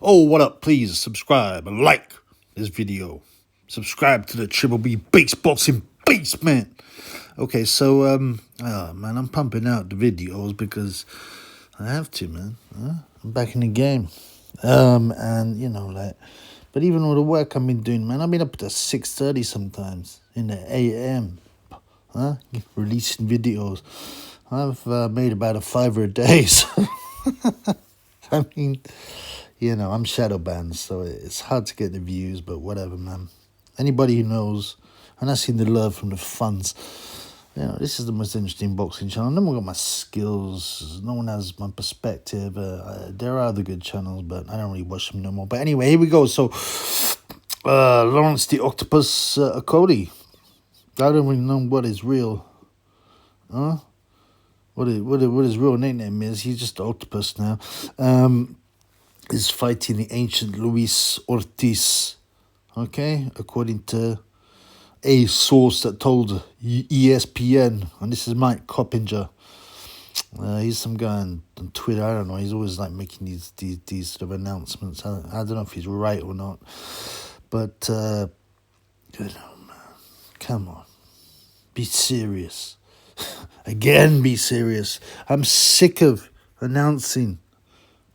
Oh, what up? Please subscribe and like this video. Subscribe to the Triple B Base Boxing Basement. Okay, so man, I'm pumping out the videos because I have to, man. I'm back in the game. And you know, like, but even all the work I've been doing, man, I've been up to 6:30 sometimes in the AM, releasing videos. I've made about a $5 a day. So I mean, you know, I'm shadow banned, so it's hard to get the views, but whatever, man. Anybody who knows, and I've seen the love from the funds. You know, this is the most interesting boxing channel. No one got my skills. No one has my perspective. There are other good channels, but I don't really watch them no more. But anyway, here we go. So, Lawrence the Octopus Okolie. I don't really know what is real. Huh? What his real nickname is. He's just the Octopus now. Is fighting the ancient Luis Ortiz. Okay? According to a source that told ESPN, and this is Mike Coppinger. He's some guy on Twitter. I don't know. He's always like making these sort of announcements. I don't know if he's right or not, but you know, man, come on, be serious. Again, be serious. I'm sick of announcing,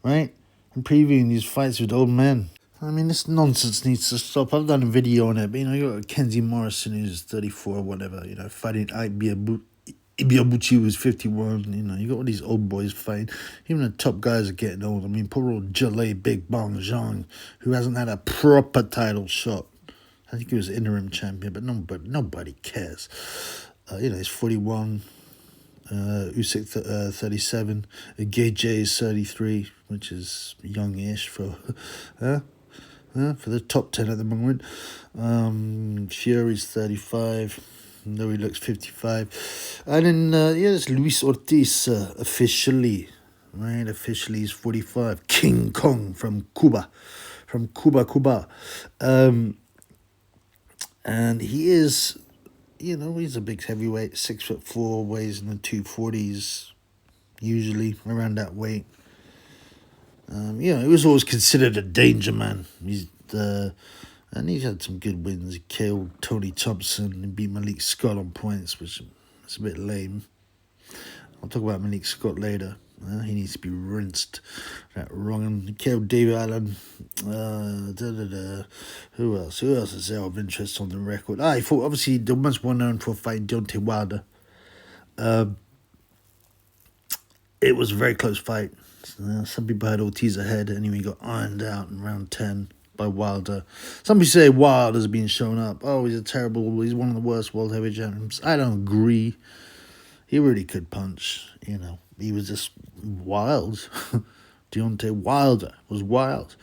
right, and previewing these fights with old men. I mean, this nonsense needs to stop. I've done a video on it, but, you know, you got Kenzie Morrison, who's 34 or whatever, you know, fighting Ibiabuchi, who's 51, you know, you got all these old boys fighting. Even the top guys are getting old. I mean, poor old Jalay Big Bang Zhang, who hasn't had a proper title shot. I think he was interim champion, but nobody cares. You know, he's 41. Usyk 37. Gage is 33, which is youngish for the top 10 at the moment. Fury's 35, though he looks 55. And then, there's Luis Ortiz, officially, right? Officially, he's 45. King Kong from Cuba. Cuba. And he is, you know, he's a big heavyweight, 6'4", weighs in the 240s, usually around that weight. You know, he was always considered a danger man. And he's had some good wins. He killed Tony Thompson and beat Malik Scott on points, which is a bit lame. I'll talk about Malik Scott later. He needs to be rinsed. That wrong. He killed David Allen. Who else? Who else is there of interest on the record? He fought, obviously, the most well known for fighting Deontay Wilder. It was a very close fight. Some people had Ortiz ahead. Anyway, he got ironed out in round 10 by Wilder. Some people say Wilder's been shown up. Oh, he's one of the worst world heavyweight champions. I don't agree. He really could punch, you know. He was just wild. Deontay Wilder was wild.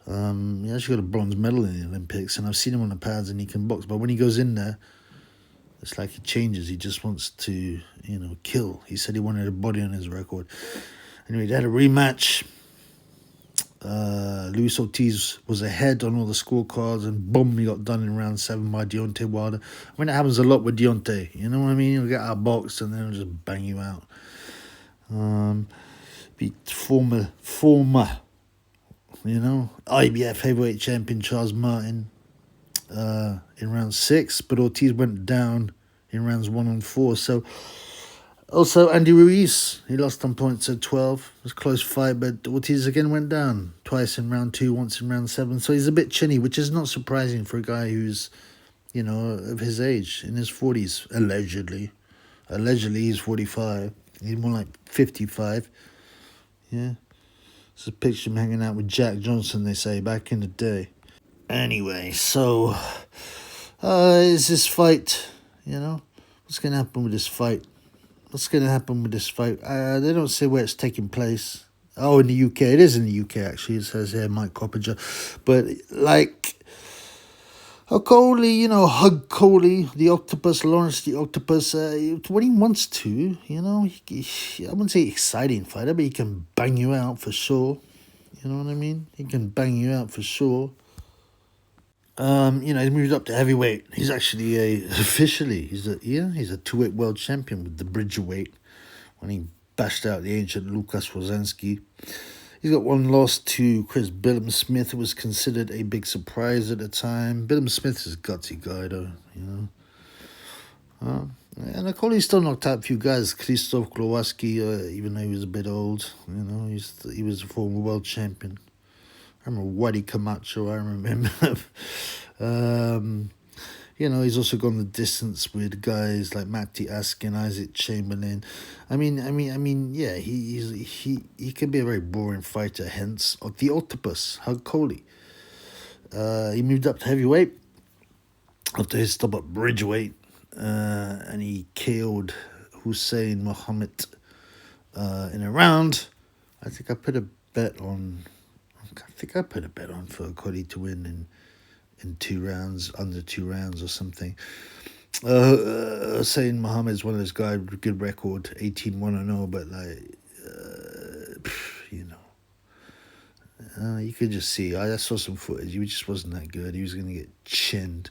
He actually got a bronze medal in the Olympics, and I've seen him on the pads and he can box. But when he goes in there, it's like he changes. He just wants to, you know, kill. He said he wanted a body on his record. Anyway, they had a rematch. Luis Ortiz was ahead on all the scorecards, and boom, he got done in round 7 by Deontay Wilder. I mean, it happens a lot with Deontay. You know what I mean? He'll get out of box and then he'll just bang you out. Beat former, you know, IBF heavyweight champion Charles Martin in round 6, but Ortiz went down in rounds 1 and 4. So, also Andy Ruiz, he lost on points at 12. It was a close fight, but Ortiz again went down twice in round 2, once in round 7. So he's a bit chinny, which is not surprising for a guy who's, you know, of his age, in his 40s, allegedly. Allegedly, he's 45. He's more like 55. Yeah. It's a picture of him hanging out with Jack Johnson, they say, back in the day. Anyway, so, is this fight, you know, what's going to happen with this fight? They don't say where it's taking place. Oh, in the UK. It is in the UK, actually. It says here, Mike Coppinger. But, like, Okolie, you know, Hug Coley, the Octopus, Lawrence the Octopus, when he wants to, you know, I wouldn't say exciting fighter, but he can bang you out for sure. You know what I mean? He can bang you out for sure. You know, he's moved up to heavyweight. He's actually he's a 2-weight world champion with the Bridgerweight when he bashed out the ancient Lukas Wozensky. He's got one loss to Chris Billam-Smith, who was considered a big surprise at the time. Billam-Smith is a gutsy guy, though, you know. And Okolie's still knocked out a few guys. Krzysztof Kowalski, even though he was a bit old, you know, he was a former world champion. I remember Waddy Camacho, I remember him. You know, he's also gone the distance with guys like Matti Askin, Isaac Chamberlain. I mean, yeah, he can be a very boring fighter. Hence, the Octopus, Okolie. He moved up to heavyweight after his stop at bridgeweight, and he killed Hussein Mohammed in a round. I think I put a bet on for Okolie to win in 2 rounds, under 2 rounds or something. Hussein Mohammed's one of those guys with a good record, 18-1-0, but like, you know, you could just see. I saw some footage. He just wasn't that good. He was going to get chinned.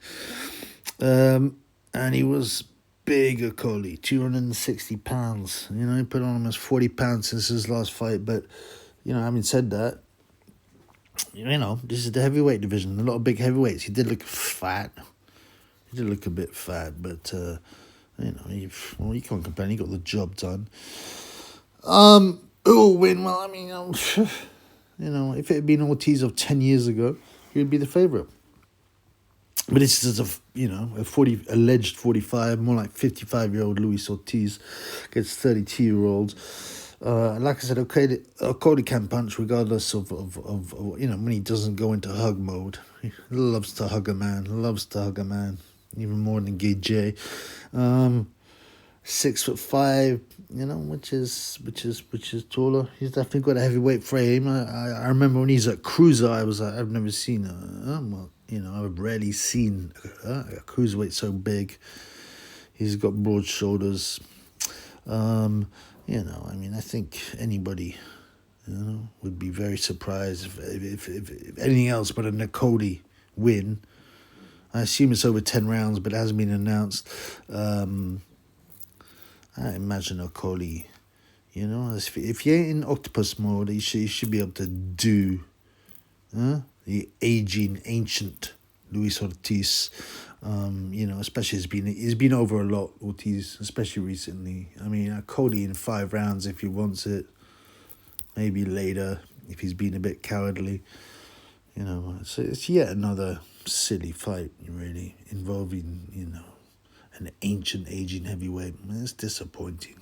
And he was big, Okolie, 260 pounds. You know, he put on almost 40 pounds since his last fight. But, you know, having said that, you know, this is the heavyweight division. A lot of big heavyweights. He did look fat. He did look a bit fat, but, you know, you can't complain. He got the job done. Who will win? Well, I mean, you know, if it had been Ortiz of 10 years ago, he would be the favourite. But this is you know, alleged 45, more like 55-year-old Luis Ortiz against 32-year-olds. Like I said, Okolie can punch regardless of you know, when he doesn't go into hug mode. He loves to hug a man, even more than Gay J. 6'5", you know, which is taller. He's definitely got a heavyweight frame. I remember when he's at cruiser, I was like, I've never seen well, you know, I've rarely seen a cruiserweight so big. He's got broad shoulders. You know, I mean, I think anybody, you know, would be very surprised if anything else but a Okolie win. I assume it's over 10 rounds, but it hasn't been announced. I imagine Okolie, you know, if you're in octopus mode, you should be able to do the ancient Luis Ortiz. You know, especially he's been over a lot, Ortiz, especially recently. I mean, Okolie in 5 rounds if he wants it. Maybe later if he's been a bit cowardly. You know, so it's yet another silly fight, really, involving, you know, an ancient aging heavyweight. It's disappointing.